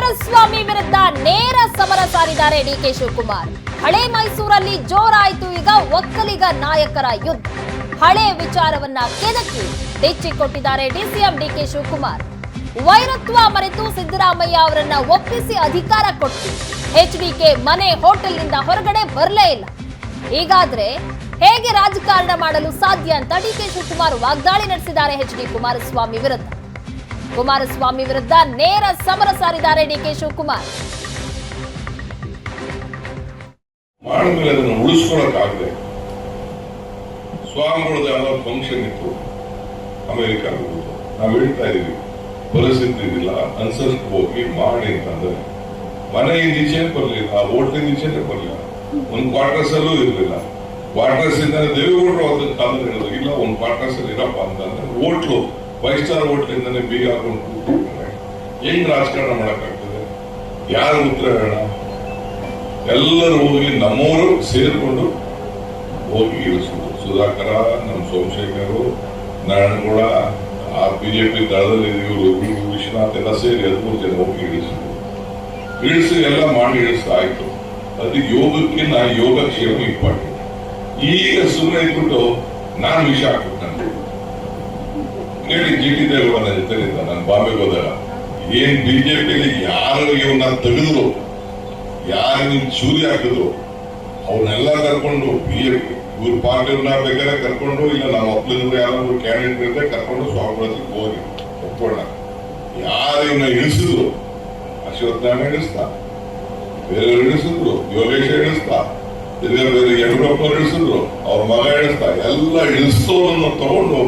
ಕುಮಾರಸ್ವಾಮಿ ವಿರುದ್ಧ ನೇರ ಸಮರ ಸಾರಿದ್ದಾರೆ ಡಿಕೆ ಶಿವಕುಮಾರ್. ಹಳೆ ಮೈಸೂರಲ್ಲಿ ಜೋರಾಯಿತು ಈಗ ಒಕ್ಕಲಿಗ ನಾಯಕರ ಯುದ್ಧ. ಹಳೆ ವಿಚಾರವನ್ನ ಕೆದಕಿ ಕೊಟ್ಟಿದ್ದಾರೆ ಡಿಸಿಎಂ ಡಿಕೆ ಶಿವಕುಮಾರ್. ವೈರತ್ವ ಮರೆತು ಸಿದ್ದರಾಮಯ್ಯ ಅವರನ್ನ ಒಪ್ಪಿಸಿ ಅಧಿಕಾರ ಕೊಟ್ಟು ಎಚ್ಡಿಕೆ ಮನೆ ಹೋಟೆಲ್ನಿಂದ ಹೊರಗಡೆ ಬರಲೇ ಇಲ್ಲ. ಹೀಗಾದ್ರೆ ಹೇಗೆ ರಾಜಕಾರಣ ಮಾಡಲು ಸಾಧ್ಯ ಅಂತ ಡಿಕೆ ಶಿವಕುಮಾರ್ ವಾಗ್ದಾಳಿ ನಡೆಸಿದ್ದಾರೆ ಎಚ್ಡಿ ಕುಮಾರಸ್ವಾಮಿ ವಿರುದ್ಧ. ಕುಮಾರಸ್ವಾಮಿ ವಿರುದ್ಧ ನೇರ ಸಮರ ಸಾರಿದ್ದಾರೆ ಡಿಕೆ ಶಿವಕುಮಾರ್. ಮಾಡಿದ್ಮೇಲೆ ಅದನ್ನು ಉಳಿಸ್ಕೊಳ್ಳೋಕ್ಕಾಗದೆ ಸ್ವಾಮಿಗಳದ್ದು ಯಾವ್ದಾದ್ರು ಫಂಕ್ಷನ್ ಇತ್ತು ಅಮೆರಿಕ ನಾವು ಹೇಳ್ತಾ ಇದೀವಿ, ಪರಿಸ್ಥಿತಿ ಇಲ್ಲ ಅನ್ಸರ್ಸ್ಗೆ ಹೋಗಿ ಮಾಡಿ ಅಂತಂದ್ರೆ ಮನೆಯಿಂದ ಈಚೆನೆ ಬರಲಿಲ್ಲ, ಆ ಹೋಟ್ಲಿಂದ ಈಚೆನೆ ಬರಲಿಲ್ಲ, ಒಂದು ಕ್ವಾರ್ಟರ್ಸ್ ಅಲ್ಲೂ ಇರಲಿಲ್ಲ. ಕ್ವಾರ್ಟರ್ಸ್ ಇಂದ ದೇವೇಗೌಡರು ಅದಕ್ಕೆ ಕಾಲದಲ್ಲಿ ಹೇಳೋದು ಇಲ್ಲ, ಒಂದು ಕ್ವಾರ್ಟರ್ಸ್ ಅಲ್ಲಿ ಇರಪ್ಪ ಅಂತಂದ್ರೆ ಹೋಟ್ಲು 5 ಸ್ಟಾರ್ ಹೋಟ್ಲಿಂದಾನೆ ಬೀಗ ಹಾಕೊಂಡು ಕೂತ್ಕೊಂಡ್ರೆ ಹೆಂಗ್ ರಾಜಕಾರಣ ಮಾಡಕ್ಕಾಗ್ತದೆ? ಯಾರು ಉತ್ತರ ಹೇಳ? ಎಲ್ಲರೂ ಹೋಗಿ ನಮ್ಮವರು ಸೇರ್ಕೊಂಡು ಹೋಗಿ ಇಳಿಸುದು. ಸುಧಾಕರ, ನಮ್ಮ ಸೋಮಶೇಖರ್, ನಾರಾಯಣಗೌಡ, ಆ ಬಿಜೆಪಿ ದಳದಲ್ಲಿ ಇವರು ವಿಶ್ವನಾಥ್ ಎಲ್ಲ ಸೇರಿ 13 ಜನ ಹೋಗಿ ಇಳಿಸಿ ಎಲ್ಲ ಮಾಡಿ ಇಳಿಸ್ತಾ ಆಯ್ತು. ಅದು ಯೋಗಕ್ಕೆ ಯೋಗಕ್ಷೇಮ ಇಂಪಾರ್ಟೆಂಟ್. ಈಗ ಸುಮ್ಮನೆ ಇಟ್ಬಿಟ್ಟು ನಾನು ವಿಷಯ ಹಾಕ್ಬಿಟ್ಟು ಕೇಳಿ ಜಿಟಿ ದೇವೇಗೌಡ ಜೊತೆಲಿದ್ದ ನಾನು ಬಾಂಬೆಗೆ ಹೋದಾಗ ಏನ್ ಬಿಜೆಪಿಯಲ್ಲಿ ಯಾರು ಇವನ್ನ ತೆಗೆದ್ರು, ಯಾರು ಚೂರಿ ಹಾಕಿದ್ರು ಅವ್ರನ್ನೆಲ್ಲ ಕರ್ಕೊಂಡು ಬಿಜೆಪಿ ಇವ್ರ ಪಾರ್ಟಿಯವ್ರನ್ನ ಬೇಕಾದ್ರೆ ಕರ್ಕೊಂಡು, ಇಲ್ಲ ನಮ್ಮ ಒಪ್ಲಿದ್ರೆ ಯಾರಾದ್ರು ಕ್ಯಾಂಡಿಡೇಟ್ ಇದ್ರೆ ಕರ್ಕೊಂಡು ಸ್ವಾಮಿಗಳಿಗೆ ಹೋಗಿ ಒಪ್ಕೊಳ್ಳ. ಯಾರು ಇವನ್ನ ಇಳಿಸಿದ್ರು, ಅಶ್ವತ್ಥನಾರಾಯಣ ಇಳಿಸ್ತಾ, ಬೇರೆಯವ್ರು ಇಳಿಸಿದ್ರು, ಯೋಗೇಶ ಇಳಿಸ್ತಾ, ಬೇರೆ ಯಡಿಯೂರಪ್ಪನವ್ರು ಇಳಿಸಿದ್ರು, ಅವ್ರ ಮಗ ಇಳಿಸ್ತಾ, ಎಲ್ಲ ಇಳಿಸೋದನ್ನು ತಗೊಂಡು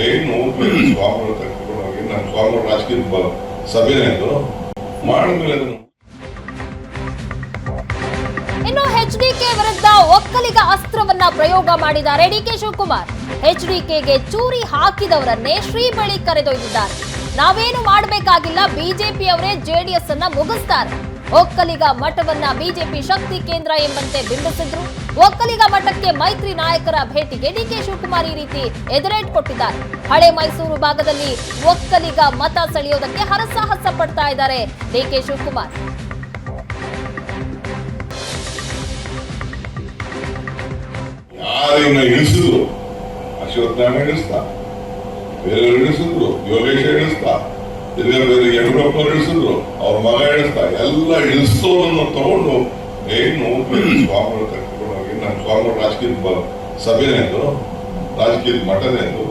ಏನು ಸ್ವಾಮಿಗಳು ಕರ್ಕೊಂಡು ಹೋಗಿ ನಮ್ಮ ಸ್ವಾಮಿಗಳು ರಾಜಕೀಯ ಸಭೆನೇ ಅದು ಮಾಡಿದ್ಮೇಲೆ ಅದನ್ನು. ಇನ್ನು ಎಚ್ಡಿಕೆ ವಿರುದ್ಧ ಒಕ್ಕಲಿಗ ಅಸ್ತ್ರವನ್ನ ಪ್ರಯೋಗ ಮಾಡಿದ್ದಾರೆ ಡಿಕೆ ಶಿವಕುಮಾರ್. ಎಚ್ಡಿಕೆಗೆ ಚೂರಿ ಹಾಕಿದವರನ್ನೇ ಶ್ರೀ ಬಳಿ ಕರೆದೊಯ್ದಿದ್ದಾರೆ. ನಾವೇನು ಮಾಡಬೇಕಾಗಿಲ್ಲ, ಬಿಜೆಪಿಯವರೇ ಜೆಡಿಎಸ್ ಅನ್ನ ಮುಗಿಸ್ತಾರೆ. ಒಕ್ಕಲಿಗ ಮಠವನ್ನ ಬಿಜೆಪಿ ಶಕ್ತಿ ಕೇಂದ್ರ ಎಂಬಂತೆ ಬಿಂಬಿಸಿದ್ರು. ಒಕ್ಕಲಿಗ ಮಠಕ್ಕೆ ಮೈತ್ರಿ ನಾಯಕರ ಭೇಟಿಗೆ ಡಿಕೆ ಶಿವಕುಮಾರ್ ಈ ರೀತಿ ಎದುರೇಟ್ ಕೊಟ್ಟಿದ್ದಾರೆ. ಹಳೆ ಮೈಸೂರು ಭಾಗದಲ್ಲಿ ಒಕ್ಕಲಿಗ ಮತ ಸೆಳೆಯೋದಕ್ಕೆ ಹರಸಾಹಸ ಪಡ್ತಾ ಇದ್ದಾರೆ ಡಿಕೆ ಶಿವಕುಮಾರ್. ಯಾರನ್ನ ಇಳಿಸಿದ್ರು, ಅಶ್ವತ್ಥನಾರಾಯಣ ಇಳಿಸ್ತಾ, ಬೇರೆಯವ್ರು ಇಳಿಸಿದ್ರು, ಯೋಗೇಶ ಇಳಿಸ್ತಾ, ಬೇರೆ ಯಡಿಯೂರಪ್ಪನವ್ರು ಇಳಿಸಿದ್ರು, ಅವ್ರ ಮಗ ಇಳಿಸ್ತಾ, ಎಲ್ಲ ಇಳಿಸೋದನ್ನು ತಗೊಂಡು ಏನು ಸ್ವಾಮಿಗಳು ಕರ್ಕೊಂಡು ಹೋಗಿ ನಮ್ಮ ಸ್ವಾಮಿಗಳು ರಾಜಕೀಯ ಸಭೆನೇ ಅದು, ರಾಜಕೀಯ ಮಠನೇ ಅದು.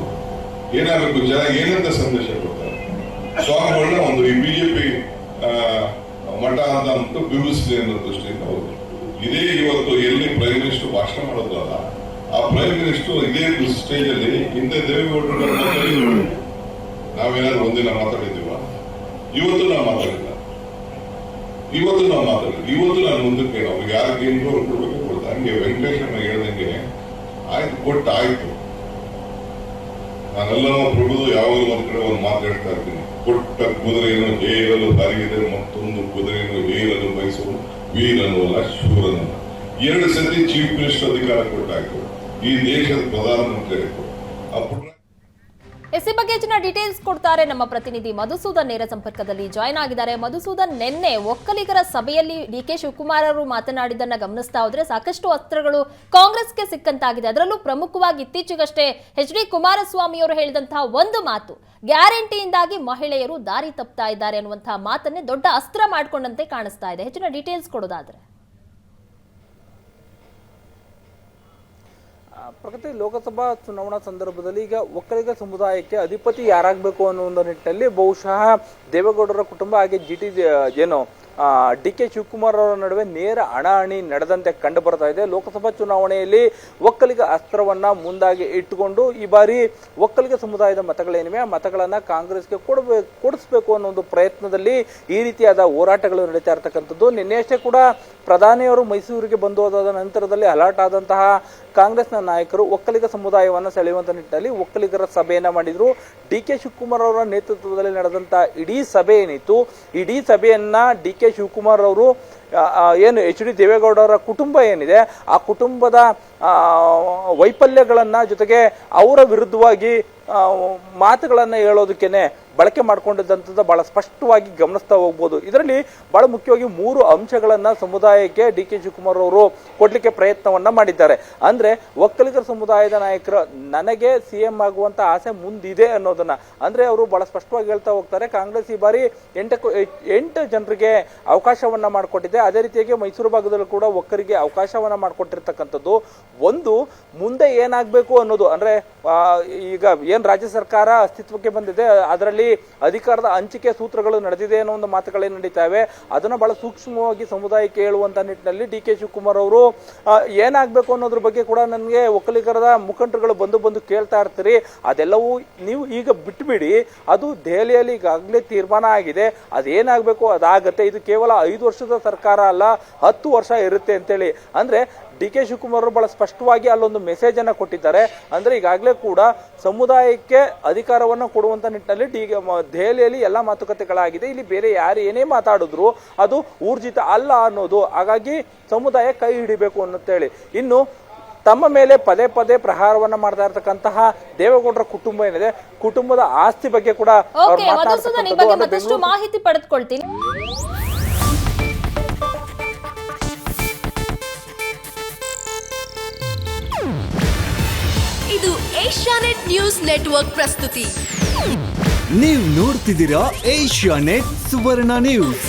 ಏನಾಗಬೇಕು, ಜನ ಏನಂತ ಸಂದೇಶ ಕೊಡ್ತಾರೆ? ಸ್ವಾಮಿಗಳನ್ನ ಒಂದು ಈ ಬಿಜೆಪಿ ಮಠ ಅಂತ ಅಂದ್ಬಿಟ್ಟು ಬಿಂಬಿಸಿದೆ ಅನ್ನೋ ದೃಷ್ಟಿಯಿಂದ ಹೌದು. ಇದೇ ಇವತ್ತು ಎಲ್ಲಿ ಪ್ರೈಮ್ ಮಿನಿಸ್ಟರ್ ಭಾಷಣ ಮಾಡೋದಲ್ಲ, ಆ ಪ್ರೈಮ್ ಮಿನಿಸ್ಟರ್ ಇದೇ ಸ್ಟೇಜ್ ಅಲ್ಲಿ ಹಿಂದೆ ದೇವೇಗೌಡರು ನಾವೇನಾದ್ರು ಒಂದಿನ ಮಾತಾಡಿದೀವ? ಇವತ್ತು ನಾವು ಮಾತಾಡಿಲ್ಲ. ಇವತ್ತು ನಾನು ಮುಂದಕ್ಕೆ ಅವ್ರಿಗೆ ಯಾರಿಗೆ ಏನ್ ಕೊಡ್ಬೇಕು ಕೊಡ್ತಾ. ಹಂಗೆ ವೆಂಕಟೇಶ್ವರ ಹೇಳ್ದಂಗೆ ಆಯ್ತು, ಕೊಟ್ಟಾಯ್ತು. ನಾನೆಲ್ಲ ಪ್ರಭುದು ಯಾವಾಗಲೂ ಒಂದ್ ಕಡೆ ಒಂದು ಮಾತಾಡ್ತಾ ಇರ್ತೀನಿ. ಕೊಟ್ಟ ಕುದುರೆಯನ್ನು ಹೇರಲು ದಾರಿಗಿದೆ, ಮತ್ತೊಂದು ಕುದುರೆಯನ್ನು ಹೇರಲು ಬಯಸುವ ವೀರನು ಅಲ್ಲ ಶೂರನಲ್ಲ. 2 ಸತಿ ಚೀಫ್ ಮಿನಿಸ್ಟರ್ ಅಧಿಕಾರ ಕೊಟ್ಟಾಯ್ತು. ಈ ದೇಶದ ಪ್ರಧಾನಮಂತ್ರಿ ಆಯ್ತು. ಈ ಬಗ್ಗೆ ಹೆಚ್ಚಿನ ಡೀಟೇಲ್ಸ್ ಕೊಡ್ತಾರೆ ನಮ್ಮ ಪ್ರತಿನಿಧಿ ಮಧುಸೂದನ್, ನೇರ ಸಂಪರ್ಕದಲ್ಲಿ ಜಾಯ್ನ್ ಆಗಿದ್ದಾರೆ. ಮಧುಸೂದನ್, ನಿನ್ನೆ ಒಕ್ಕಲಿಗರ ಸಭೆಯಲ್ಲಿ ಡಿಕೆ ಶಿವಕುಮಾರ್ ಅವರು ಮಾತನಾಡಿದ್ದನ್ನ ಗಮನಿಸ್ತಾ ಹೋದ್ರೆ ಸಾಕಷ್ಟು ಅಸ್ತ್ರಗಳು ಕಾಂಗ್ರೆಸ್ಗೆ ಸಿಕ್ಕಂತಾಗಿದೆ. ಅದರಲ್ಲೂ ಪ್ರಮುಖವಾಗಿ ಇತ್ತೀಚೆಗಷ್ಟೇ ಎಚ್ಡಿ ಕುಮಾರಸ್ವಾಮಿ ಅವರು ಹೇಳಿದಂತಹ ಒಂದು ಮಾತು, ಗ್ಯಾರಂಟಿಯಿಂದಾಗಿ ಮಹಿಳೆಯರು ದಾರಿ ತಪ್ತಾ ಇದ್ದಾರೆ ಅನ್ನುವಂತಹ ಮಾತನ್ನೇ ದೊಡ್ಡ ಅಸ್ತ್ರ ಮಾಡಿಕೊಂಡಂತೆ ಕಾಣಿಸ್ತಾ ಇದೆ. ಹೆಚ್ಚಿನ ಡೀಟೇಲ್ಸ್ ಕೊಡೋದಾದ್ರೆ. ಪ್ರಗತಿ, ಲೋಕಸಭಾ ಚುನಾವಣಾ ಸಂದರ್ಭದಲ್ಲಿ ಈಗ ಒಕ್ಕಲಿಗ ಸಮುದಾಯಕ್ಕೆ ಅಧಿಪತಿ ಯಾರಾಗಬೇಕು ಅನ್ನೋ ಒಂದು ನಿಟ್ಟಿನಲ್ಲಿ ಬಹುಶಃ ದೇವೇಗೌಡರ ಕುಟುಂಬ ಹಾಗೆ ಡಿಕೆ ಶಿವಕುಮಾರ್ ಅವರ ನಡುವೆ ನೇರ ಹಣಾಹಣಿ ನಡೆದಂತೆ ಕಂಡು ಬರ್ತಾ ಇದೆ. ಲೋಕಸಭಾ ಚುನಾವಣೆಯಲ್ಲಿ ಒಕ್ಕಲಿಗ ಅಸ್ತ್ರವನ್ನ ಮುಂದಾಗಿ ಇಟ್ಟುಕೊಂಡು ಈ ಬಾರಿ ಒಕ್ಕಲಿಗ ಸಮುದಾಯದ ಮತಗಳೇನಿವೆ ಆ ಮತಗಳನ್ನ ಕಾಂಗ್ರೆಸ್ಗೆ ಕೊಡಿಸ್ಬೇಕು ಅನ್ನೋ ಒಂದು ಪ್ರಯತ್ನದಲ್ಲಿ ಈ ರೀತಿಯಾದ ಹೋರಾಟಗಳು ನಡೀತಾ ಇರತಕ್ಕಂಥದ್ದು. ನಿನ್ನೆಯಷ್ಟೇ ಕೂಡ ಪ್ರಧಾನಿಯವರು ಮೈಸೂರಿಗೆ ಬಂದು ಹೋದಾದ ನಂತರದಲ್ಲಿ ಅಲರ್ಟ್ ಆದಂತಹ ಕಾಂಗ್ರೆಸ್ನ ನಾಯಕರು ಒಕ್ಕಲಿಗ ಸಮುದಾಯವನ್ನು ಸೆಳೆಯುವಂತ ನಿಟ್ಟಿನಲ್ಲಿ ಒಕ್ಕಲಿಗರ ಸಭೆಯನ್ನ ಮಾಡಿದ್ರು. ಡಿಕೆ ಶಿವಕುಮಾರ್ ಅವರ ನೇತೃತ್ವದಲ್ಲಿ ನಡೆದಂತ ಇಡೀ ಸಭೆ ಏನಿತ್ತು, ಇಡೀ ಸಭೆಯನ್ನ ಡಿಕೆ ಶಿವಕುಮಾರ್ ಅವರು ಏನು ಎಚ್ ಡಿ ದೇವೇಗೌಡರ ಕುಟುಂಬ ಏನಿದೆ ಆ ಕುಟುಂಬದ ವೈಫಲ್ಯಗಳನ್ನ ಜೊತೆಗೆ ಅವರ ವಿರುದ್ಧವಾಗಿ ಮಾತುಗಳನ್ನು ಹೇಳೋದಕ್ಕೇನೆ ಬಳಕೆ ಮಾಡ್ಕೊಂಡಿದ್ದಂಥದ್ದು ಬಹಳ ಸ್ಪಷ್ಟವಾಗಿ ಗಮನಿಸ್ತಾ ಹೋಗ್ಬೋದು. ಇದರಲ್ಲಿ ಬಹಳ ಮುಖ್ಯವಾಗಿ 3 ಅಂಶಗಳನ್ನ ಸಮುದಾಯಕ್ಕೆ ಡಿ ಕೆ ಶಿವಕುಮಾರ್ ಅವರು ಕೊಡ್ಲಿಕ್ಕೆ ಪ್ರಯತ್ನವನ್ನ ಮಾಡಿದ್ದಾರೆ. ಅಂದ್ರೆ ಒಕ್ಕಲಿಗರ ಸಮುದಾಯದ ನಾಯಕರು ನನಗೆ ಸಿಎಂ ಆಗುವಂತ ಆಸೆ ಮುಂದಿದೆ ಅನ್ನೋದನ್ನ ಅಂದ್ರೆ ಅವರು ಬಹಳ ಸ್ಪಷ್ಟವಾಗಿ ಹೇಳ್ತಾ ಹೋಗ್ತಾರೆ. ಕಾಂಗ್ರೆಸ್ ಈ ಬಾರಿ 8 ಜನರಿಗೆ ಅವಕಾಶವನ್ನ ಮಾಡಿಕೊಟ್ಟಿದೆ. ಅದೇ ರೀತಿಯಾಗಿ ಮೈಸೂರು ಭಾಗದಲ್ಲೂ ಕೂಡ ಒಕ್ಕರಿಗೆ ಅವಕಾಶವನ್ನ ಮಾಡಿಕೊಟ್ಟಿರ್ತಕ್ಕಂಥದ್ದು. ಒಂದು ಮುಂದೆ ಏನಾಗಬೇಕು ಅನ್ನೋದು ಅಂದ್ರೆ ಈಗ ಏನ್ ರಾಜ್ಯ ಸರ್ಕಾರ ಅಸ್ತಿತ್ವಕ್ಕೆ ಬಂದಿದೆ ಅದರಲ್ಲಿ ಅಧಿಕಾರದ ಹಂಚಿಕೆ ಸೂತ್ರಗಳು ನಡೆದಿದೆ ಅನ್ನೋ ಒಂದು ಮಾತುಗಳೇನು ನಡೀತಾವೆ ಅದನ್ನ ಬಹಳ ಸೂಕ್ಷ್ಮವಾಗಿ ಸಮುದಾಯಕ್ಕೆ ಹೇಳುವಂತ ನಿಟ್ಟಿನಲ್ಲಿ ಡಿ ಕೆ ಶಿವಕುಮಾರ್ ಅವರು ಏನಾಗಬೇಕು ಅನ್ನೋದ್ರ ಬಗ್ಗೆ ಕೂಡ ನನಗೆ ಒಕ್ಕಲಿಗರದ ಮುಖಂಡರುಗಳು ಬಂದು ಕೇಳ್ತಾ ಇರ್ತೀರಿ. ಅದೆಲ್ಲವೂ ನೀವು ಈಗ ಬಿಟ್ಬಿಡಿ, ಅದು ದೆಹಲಿಯಲ್ಲಿ ಈಗಾಗಲೇ ತೀರ್ಮಾನ ಆಗಿದೆ, ಅದೇನಾಗಬೇಕು ಅದಾಗತ್ತೆ. ಇದು ಕೇವಲ 5 ವರ್ಷದ ಸರ್ಕಾರ ಅಲ್ಲ, 10 ವರ್ಷ ಇರುತ್ತೆ ಅಂತೇಳಿ ಅಂದ್ರೆ ಡಿ ಕೆ ಶಿವಕುಮಾರ್ ಬಹಳ ಸ್ಪಷ್ಟವಾಗಿ ಅಲ್ಲೊಂದು ಮೆಸೇಜ್ ಅನ್ನ ಕೊಟ್ಟಿದ್ದಾರೆ. ಅಂದ್ರೆ ಈಗಾಗಲೇ ಕೂಡ ಸಮುದಾಯಕ್ಕೆ ಅಧಿಕಾರವನ್ನು ಕೊಡುವಂತ ನಿಟ್ಟಿನಲ್ಲಿ ದೆಹಲಿಯಲ್ಲಿ ಎಲ್ಲಾ ಮಾತುಕತೆಗಳಾಗಿದೆ. ಇಲ್ಲಿ ಬೇರೆ ಯಾರು ಏನೇ ಮಾತಾಡಿದ್ರು ಅದು ಊರ್ಜಿತ ಅಲ್ಲ ಅನ್ನೋದು. ಹಾಗಾಗಿ ಸಮುದಾಯ ಕೈ ಹಿಡಿಬೇಕು ಅನ್ನುತ್ತೇಳಿ ಇನ್ನು ತಮ್ಮ ಮೇಲೆ ಪದೇ ಪದೇ ಪ್ರಹಾರವನ್ನ ಮಾಡ್ತಾ ಇರ್ತಕ್ಕಂತಹ ದೇವೇಗೌಡರ ಕುಟುಂಬ ಏನಿದೆ, ಕುಟುಂಬದ ಆಸ್ತಿ ಬಗ್ಗೆ ಕೂಡ ಮಾಹಿತಿ ಪಡೆದುಕೊಳ್ತೀನಿ. ಇದು ಏಷ್ಯಾನೆಟ್ ನ್ಯೂಸ್ ನೆಟ್ವರ್ಕ್ ಪ್ರಸ್ತುತಿ. ನೀವು ನೋಡ್ತಿದ್ದೀರಾ ಏಷ್ಯಾನೆಟ್ ಸುವರ್ಣ ನ್ಯೂಸ್.